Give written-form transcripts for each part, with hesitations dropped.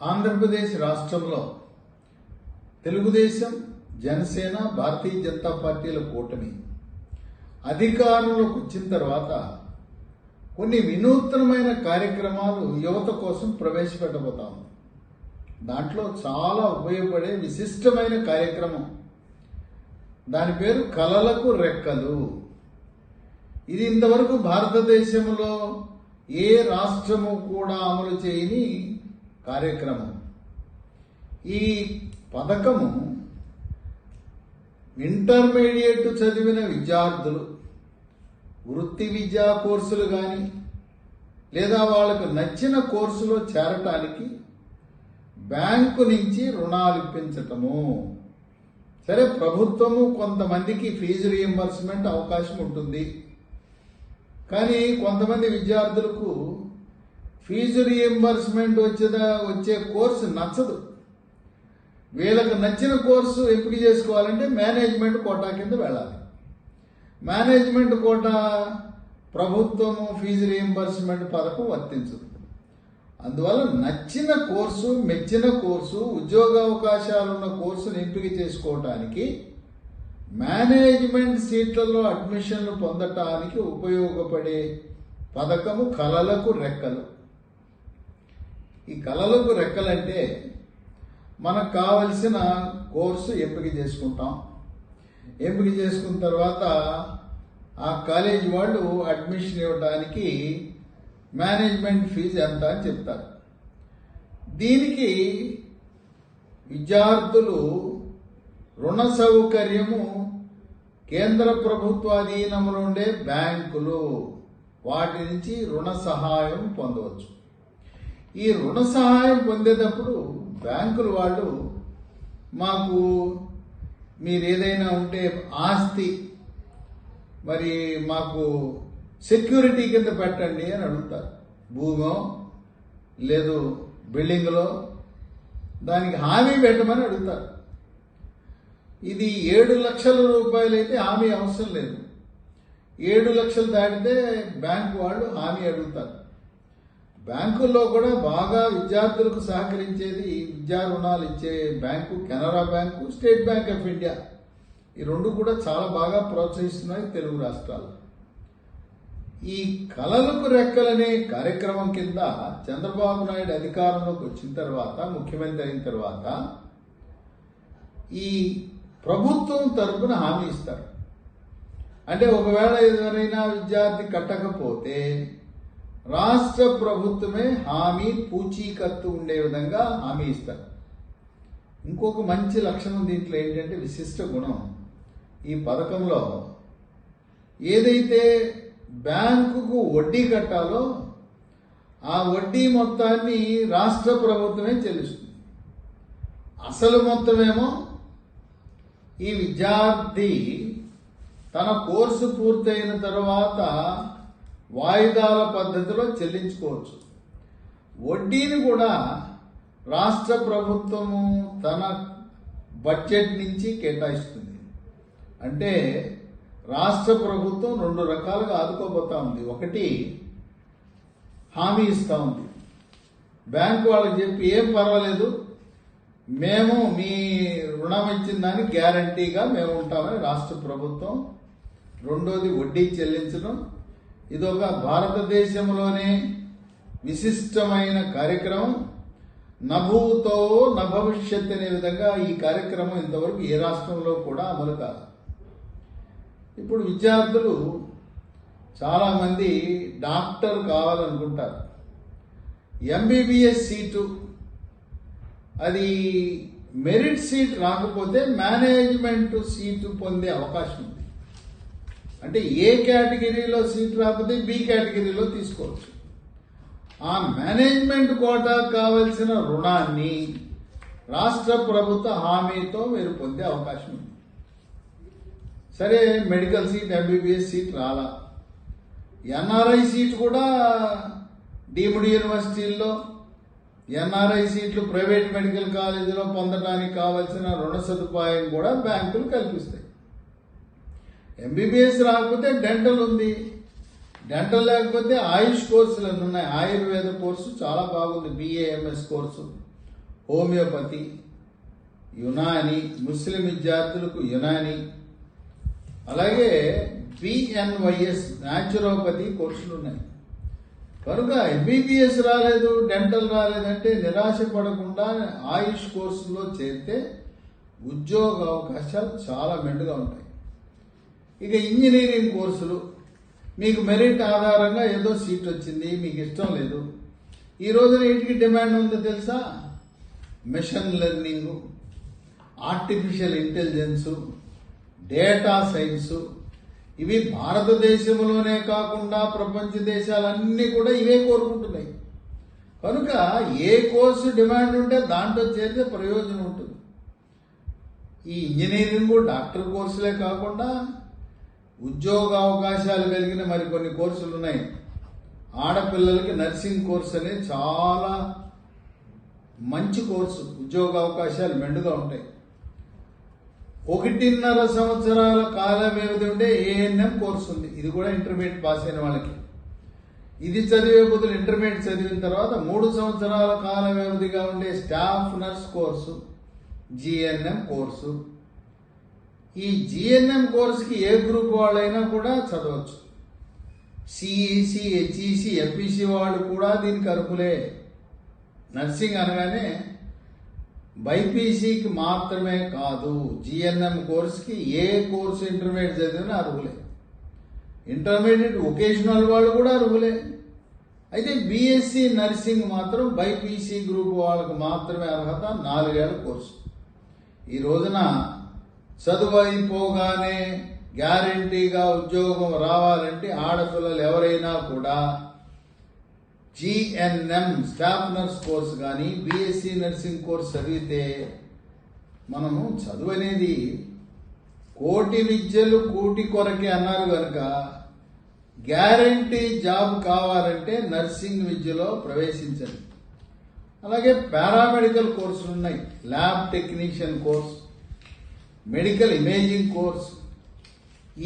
ఆంధ్రప్రదేశ్ రాష్ట్రంలో తెలుగుదేశం, జనసేన, భారతీయ జనతా పార్టీల కూటమి అధికారంలోకి వచ్చిన తర్వాత కొన్ని వినూత్నమైన కార్యక్రమాలు యువత కోసం ప్రవేశపెట్టబోతాం. దాంట్లో చాలా ఉపయోగపడే విశిష్టమైన కార్యక్రమం, దాని పేరు కలలకు రెక్కలు. ఇది ఇంతవరకు భారతదేశంలో ఏ రాష్ట్రము కూడా అమలు చేయని కార్యక్రమం. ఈ పథకము ఇంటర్మీడియట్ చదివిన విద్యార్థులు వృత్తి విద్యా కోర్సులు కానీ లేదా వాళ్ళకు నచ్చిన కోర్సులో చేరటానికి బ్యాంకు నుంచి రుణాలు ఇప్పించటము. సరే, ప్రభుత్వము కొంతమందికి ఫీజు రీయింబర్స్మెంట్ అవకాశం ఉంటుంది, కానీ కొంతమంది విద్యార్థులకు ఫీజు రీయింబర్స్మెంట్ వచ్చే కోర్సు నచ్చదు. వీళ్ళకు నచ్చిన కోర్సు ఎంపిక చేసుకోవాలంటే మేనేజ్మెంట్ కోటా కింద వెళ్ళాలి. మేనేజ్మెంట్ కోటా ప్రభుత్వము ఫీజు రీయింబర్స్మెంట్ పథకం వర్తించదు. అందువల్ల నచ్చిన కోర్సు, మెచ్చిన కోర్సు, ఉద్యోగావకాశాలున్న కోర్సును ఎంపిక చేసుకోవటానికి మేనేజ్మెంట్ సీట్లలో అడ్మిషన్లు పొందటానికి ఉపయోగపడే పథకము కలలకు రెక్కలు. ఈ కలలకు రెక్కలంటే మనకు కావలసిన కోర్సు ఎంపిక చేసుకుంటాం. ఎంపిక చేసుకున్న తర్వాత ఆ కాలేజీ వాళ్ళు అడ్మిషన్ ఇవ్వడానికి మేనేజ్మెంట్ ఫీజు ఎంత అని చెప్తారు. దీనికి విద్యార్థులు రుణ సౌకర్యము కేంద్ర ప్రభుత్వ అధీనంలో ఉండే బ్యాంకులు, వాటి నుంచి రుణ సహాయం పొందవచ్చు. ఈ రుణ సహాయం పొందేటప్పుడు బ్యాంకులు వాళ్ళు మాకు మీరు ఏదైనా ఉంటే ఆస్తి మరి మాకు సెక్యూరిటీ కింద పెట్టండి అని అడుగుతారు. భూమో లేదు బిల్డింగ్లో దానికి హామీ పెట్టమని అడుగుతారు. ఇది 7 లక్షల రూపాయలైతే హామీ అవసరం లేదు. 7 లక్షలు దాటితే బ్యాంకు వాళ్ళు హామీ అడుగుతారు. బ్యాంకుల్లో కూడా బాగా విద్యార్థులకు సహకరించేది, విద్యా రుణాలు ఇచ్చే bank Canara bank, state bank of India. ఈ రెండు కూడా చాలా బాగా ప్రోత్సహిస్తున్నాయి తెలుగు రాష్ట్రాలు. ఈ కలలకు రెక్కలనే కార్యక్రమం కింద చంద్రబాబు నాయుడు అధికారంలోకి వచ్చిన తర్వాత, ముఖ్యమంత్రి అయిన తర్వాత ఈ ప్రభుత్వం తరపున హామీ ఇస్తారు. అంటే ఒకవేళ ఎవరైనా విద్యార్థి కట్టకపోతే రాష్ట్ర ప్రభుత్వమే హామీ పూచీకత్తు ఉండే విధంగా హామీ ఇస్తారు. ఇంకొక మంచి లక్షణం దీంట్లో ఏంటంటే, విశిష్ట గుణం, ఈ పథకంలో ఏదైతే బ్యాంకుకు వడ్డీ కట్టాలో ఆ వడ్డీ మొత్తాన్ని రాష్ట్ర ప్రభుత్వమే చెల్లిస్తుంది. అసలు మొత్తమేమో ఈ విద్యార్థి తన కోర్సు పూర్తయిన తర్వాత వాయిదాల పద్ధతిలో చెల్లించుకోవచ్చు. వడ్డీని కూడా రాష్ట్ర ప్రభుత్వము తన బడ్జెట్ నుంచి కేటాయిస్తుంది. అంటే రాష్ట్ర ప్రభుత్వం 2 రకాలుగా ఆదుకోబోతా ఉంది. ఒకటి, హామీ ఇస్తా ఉంది. బ్యాంకు వాళ్ళకి చెప్పి ఏం పర్వాలేదు, మేము మీ రుణం ఇచ్చిన దానికి గ్యారంటీగా మేము ఉంటామని రాష్ట్ర ప్రభుత్వం. రెండోది, వడ్డీ చెల్లించడం. ఇదొక భారతదేశంలోనే విశిష్టమైన కార్యక్రమం. నభూతో నభవిష్యత్ అనే విధంగా ఈ కార్యక్రమం ఇంతవరకు ఏ రాష్ట్రంలో కూడా అమలు కాదు. ఇప్పుడు విద్యార్థులు చాలామంది డాక్టర్ కావాలనుకుంటారు. ఎంబీబీఎస్ సీటు అది మెరిట్ సీట్ రాకపోతే మేనేజ్మెంట్ సీటు పొందే అవకాశం ఉంది. అంటే ఏ కేటగిరీలో సీట్ రాకపోతే బి కేటగిరీలో తీసుకోవచ్చు. ఆ మేనేజ్మెంట్ కోటా కావలసిన రుణాన్ని రాష్ట్ర ప్రభుత్వ హామీతో మీరు పొందే అవకాశం ఉంది. సరే, మెడికల్ సీట్, ఎంబీబీఎస్ సీట్ రాలా, ఎన్ఆర్ఐ సీట్ కూడా డీమ్డ్ యూనివర్సిటీల్లో, ఎన్ఆర్ఐ సీట్లు ప్రైవేట్ మెడికల్ కాలేజీలో పొందడానికి కావలసిన రుణ సదుపాయం కూడా బ్యాంకులు కల్పిస్తాయి. ఎంబీబీఎస్ రాకపోతే డెంటల్ ఉంది, డెంటల్ లేకపోతే ఆయుష్ కోర్సులు ఉన్నాయి. ఆయుర్వేద కోర్సు చాలా బాగుంది, బిఏఎంఎస్ కోర్సు. హోమియోపతి, యునాని, ముస్లిం విద్యార్థులకు యునాని, అలాగే బిఎన్వైఎస్ న్యాచురోపతి కోర్సులు ఉన్నాయి. కనుక ఎంబీబీఎస్ రాలేదు, డెంటల్ రాలేదంటే నిరాశ పడకుండా ఆయుష్ కోర్సులో చేరితే ఉద్యోగ అవకాశాలు చాలా మెండుగా ఉంటాయి. ఇక ఇంజనీరింగ్ కోర్సులు, మీకు మెరిట్ ఆధారంగా ఏదో సీట్ వచ్చింది, మీకు ఇష్టం లేదు. ఈ రోజున ఇంటికి డిమాండ్ ఉందో తెలుసా? Machine learning, artificial intelligence, data science. ఇవి భారతదేశంలోనే కాకుండా ప్రపంచ దేశాలన్నీ కూడా ఇవే కోరుకుంటున్నాయి. కనుక ఏ కోర్సు డిమాండ్ ఉంటే దాంట్లో చేరితే ప్రయోజనం ఉంటుంది. ఈ ఇంజనీరింగ్ డాక్టర్ కోర్సులే కాకుండా ఉద్యోగ అవకాశాలు కలిగిన మరికొన్ని కోర్సులు ఉన్నాయి. ఆడపిల్లలకి నర్సింగ్ కోర్సు అనేది చాలా మంచి కోర్సు, ఉద్యోగ అవకాశాలు మెండుగా ఉంటాయి. 1.5 సంవత్సరాల కాల వ్యవధి ఉండే ఏఎన్ఎం కోర్సు ఉంది. ఇది కూడా ఇంటర్మీడియట్ పాస్ అయిన వాళ్ళకి. ఇది చదివే బదులు ఇంటర్మీడియట్ చదివిన తర్వాత 3 సంవత్సరాల కాల వ్యవధిగా ఉండే staff nurse course, GNM course. ఈ జిఎన్ఎం కోర్సుకి ఏ గ్రూప్ వాళ్ళైనా కూడా చదవచ్చు. సిఈసి, హెచ్ఈసి, ఎంపీసీ వాళ్ళు కూడా దీనికి అర్హులే. నర్సింగ్ అనగానే బైపీసీకి మాత్రమే కాదు, జిఎన్ఎం కోర్సుకి ఏ కోర్సు ఇంటర్మీడియట్ చదివినా అర్హులే. ఇంటర్మీడియట్ వొకేషనల్ వాళ్ళు కూడా అర్హులే. అయితే బీఎస్సీ నర్సింగ్ మాత్రం బైపీసీ గ్రూప్ వాళ్ళకు మాత్రమే అర్హత, 4 ఏళ్ల కోర్సు. ఈ రోజున చదువు అయిపోగానే గ్యారంటీగా ఉద్యోగం రావాలంటే ఆడపిల్లలు ఎవరైనా కూడా జిఎన్ఎం స్టాఫ్ నర్స్ కోర్సు కానీ బీఎస్సీ నర్సింగ్ కోర్సు చదివితే, మనము చదువు అనేది కోటి విద్యలు కూటి కొరకే అన్నారు కనుక గ్యారంటీ జాబ్ కావాలంటే నర్సింగ్ విద్యలో ప్రవేశించండి. అలాగే పారామెడికల్ కోర్సులు ఉన్నాయి. Lab technician course, medical imaging course,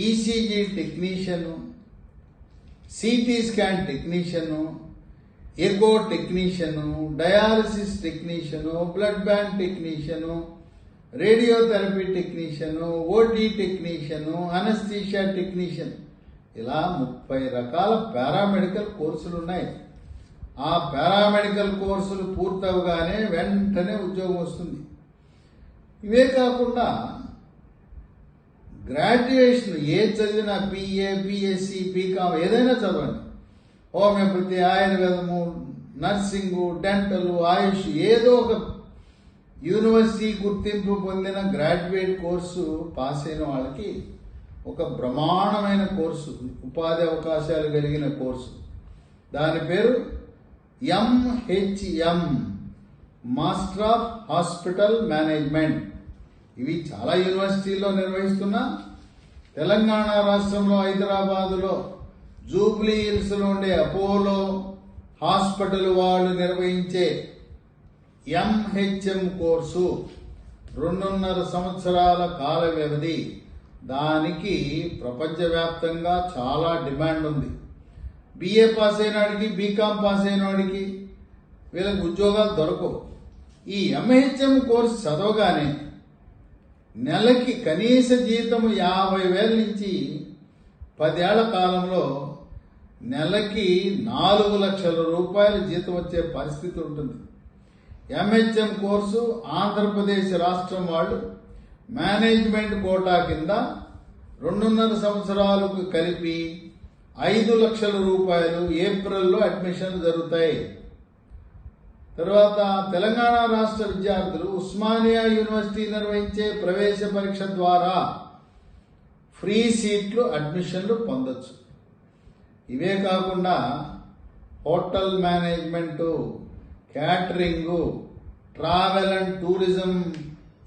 ECG technician, CT scan technician, echo technician, dialysis technician, blood bank technician, radiotherapy technician, OT technician, anaesthesia technician, ఇలా 30 రకాల పారామెడికల్ కోర్సులు ఉన్నాయి. ఆ పారామెడికల్ కోర్సులు పూర్తవగానే వెంటనే ఉద్యోగం వస్తుంది. ఇవే కాకుండా గ్రాడ్యుయేషన్ ఏ చదివినా బిఏ, బిఎస్సి, బీకామ్ ఏదైనా చదవండి. హోమియోపతి, ఆయుర్వేదము, నర్సింగు, డెంటల్, ఆయుష్, ఏదో ఒక యూనివర్సిటీ గుర్తింపు పొందిన గ్రాడ్యుయేట్ కోర్సు పాస్ అయిన వాళ్ళకి ఒక బ్రహ్మాండమైన కోర్సు, ఉపాధి అవకాశాలు కలిగిన కోర్సు. దాని పేరు MHM, master of hospital management. ఇవి చాలా యూనివర్సిటీల్లో నిర్వహిస్తున్నా. తెలంగాణ రాష్ట్రంలో హైదరాబాదులో జూబ్లీ హిల్స్ లో ఉండే అపోలో హాస్పిటల్ వాళ్ళు నిర్వహించే ఎంహెచ్ఎం కోర్సు 2.5 సంవత్సరాల కాల వ్యవధి. దానికి ప్రపంచవ్యాప్తంగా చాలా డిమాండ్ ఉంది. బిఏ పాస్ అయిన వాడికి, బీకామ్ పాస్ అయిన వాడికి వీళ్ళకి ఉద్యోగాలు దొరకవు. ఈ ఎంహెచ్ఎం కోర్సు చదవగానే నెలకి కనీస జీతం 50,000 నుంచి 10 ఏళ్ల కాలంలో నెలకి 4 లక్షల రూపాయల జీతం వచ్చే పరిస్థితి ఉంటుంది. ఎంహెచ్ఎం కోర్సు ఆంధ్రప్రదేశ్ రాష్ట్రం వాళ్ళు మేనేజ్మెంట్ కోటా కింద 2.5 సంవత్సరాలకు కలిపి 5 లక్షల రూపాయలు ఏప్రిల్లో అడ్మిషన్లు జరుగుతాయి. తర్వాత తెలంగాణ రాష్ట్ర విద్యార్థులు ఉస్మానియా యూనివర్సిటీ నిర్వహించే ప్రవేశ పరీక్ష ద్వారా ఫ్రీ సీట్లు, అడ్మిషన్లు పొందొచ్చు. ఇవే కాకుండా hotel management, catering, travel and tourism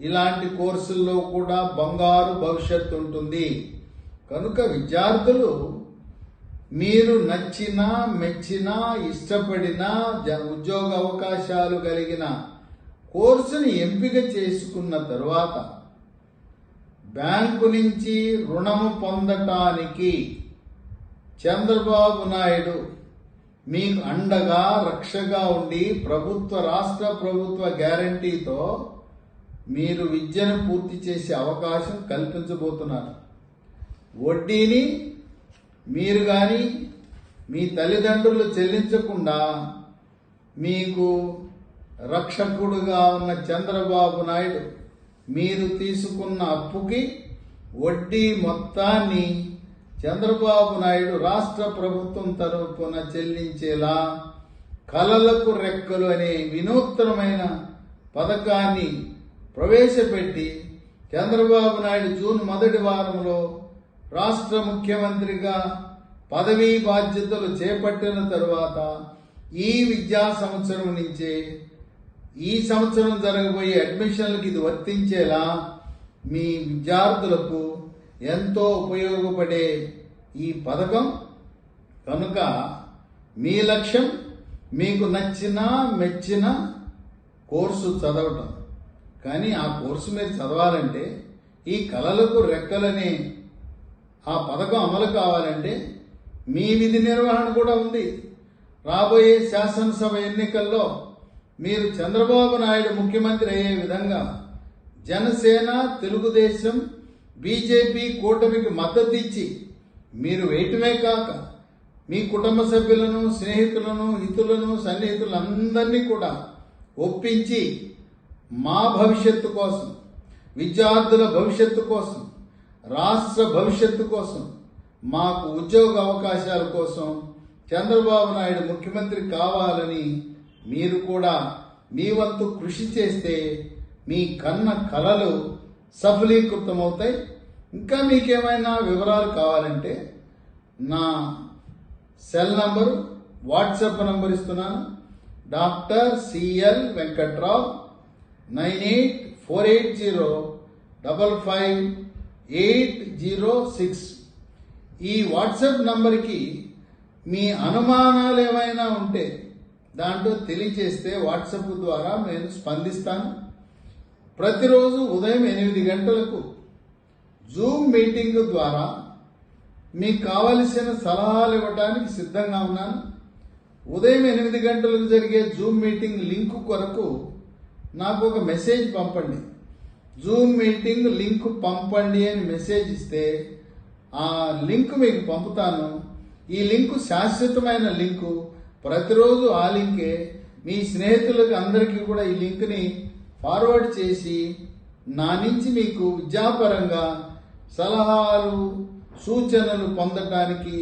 ఇలాంటి కోర్సుల్లో కూడా బంగారు భవిష్యత్తు ఉంటుంది. కనుక విద్యార్థులు మీరు నచ్చినా, మెచ్చినా, ఇష్టపడినా ఉద్యోగ అవకాశాలు కలిగిన కోర్సుని ఎంపిక చేసుకున్న తరువాత బ్యాంకు నుంచి రుణము పొందటానికి చంద్రబాబు నాయుడు మీకు అండగా రక్షగా ఉండి రాష్ట్ర ప్రభుత్వ గ్యారంటీతో మీరు విద్యను పూర్తి చేసే అవకాశం కల్పించబోతున్నారు. వడ్డీని మీరు కానీ మీ తల్లిదండ్రులు చెల్లించకుండా మీకు రక్షకుడుగా ఉన్న చంద్రబాబు నాయుడు మీరు తీసుకున్న అప్పుకి వడ్డీ మొత్తాన్ని చంద్రబాబు నాయుడు రాష్ట్ర ప్రభుత్వం తరపున చెల్లించేలా కలలకు రెక్కలు అనే వినూత్నమైన పథకాన్ని ప్రవేశపెట్టి చంద్రబాబు నాయుడు జూన్ మొదటి వారంలో రాష్ట్ర ముఖ్యమంత్రిగా పదవీ బాధ్యతలు చేపట్టిన తరువాత ఈ విద్యా సంవత్సరం నుంచే ఈ సంవత్సరం జరగబోయే అడ్మిషన్లకు ఇది వర్తించేలా మీ విద్యార్థులకు ఎంతో ఉపయోగపడే ఈ పథకం కనుక మీ లక్ష్యం మీకు నచ్చిన మెచ్చిన కోర్సు చదవటం. కానీ ఆ కోర్సు మీరు చదవాలంటే ఈ కళలకు రెక్కలనే ఆ పథకం అమలు కావాలంటే మీ విధి నిర్వహణ కూడా ఉంది. రాబోయే శాసనసభ ఎన్నికల్లో మీరు చంద్రబాబు నాయుడు ముఖ్యమంత్రి అయ్యే విధంగా జనసేన, తెలుగుదేశం, బీజేపీ కూటమికి మద్దతు ఇచ్చి మీరు వేయటమే కాక మీ కుటుంబ సభ్యులను, స్నేహితులను, హితులను, సన్నిహితులందరినీ కూడా ఒప్పించి మా భవిష్యత్తు కోసం, విద్యార్థుల భవిష్యత్తు కోసం, రాష్ట్ర భవిష్యత్తు కోసం, మాకు ఉద్యోగ అవకాశాల కోసం చంద్రబాబు నాయుడు ముఖ్యమంత్రి కావాలని మీరు కూడా మీ వంతు కృషి చేస్తే మీ కన్న కలలు సఫలీకృతమవుతాయి. ఇంకా మీకేమైనా వివరాలు కావాలంటే నా సెల్ నంబరు, వాట్సాప్ నంబర్ ఇస్తున్నాను. Doctor CL Venkatrao 9848055806. ఈ వాట్సాప్ నంబర్కి మీ అనుమానాలు ఏమైనా ఉంటే దాంట్లో తెలియజేస్తే వాట్సాప్ ద్వారా నేను స్పందిస్తాను. ప్రతిరోజు ఉదయం 8 గంటలకు జూమ్ మీటింగ్ ద్వారా మీకు కావలసిన సలహాలు ఇవ్వడానికి సిద్ధంగా ఉన్నాను. ఉదయం 8 గంటలకు జరిగే జూమ్ మీటింగ్ లింకు కొరకు నాకు ఒక మెసేజ్ పంపండి. జూమ్ మీటింగ్ లింక్ పంపండి అని మెసేజ్ ఇస్తే ఆ లింక్ మీకు పంపుతాను. ఈ లింకు శాశ్వతమైన లింకు. ప్రతిరోజు ఆ లింకే మీ స్నేహితులకు అందరికీ కూడా ఈ లింక్ని ఫార్వర్డ్ చేసి నా నుంచి మీకు విద్యాపరంగా సలహాలు, సూచనలు పొందటానికి,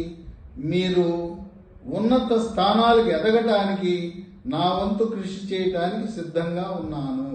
మీరు ఉన్నత స్థానాలకు ఎదగటానికి నా వంతు కృషి చేయటానికి సిద్ధంగా ఉన్నాను.